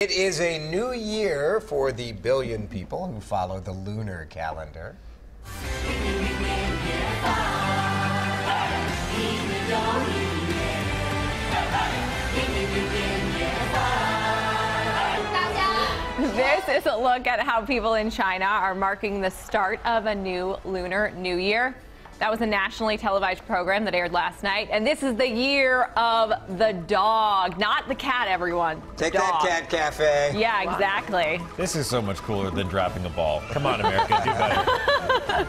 It is a new year for the billion people who follow the lunar calendar. This is a look at how people in China are marking the start of a new Lunar New Year. That was a nationally televised program that aired last night. And this is the year of the dog, not the cat, everyone. Take dog. that, Cat Cafe. Yeah, exactly. This is so much cooler than dropping a ball. Come on, America, do better.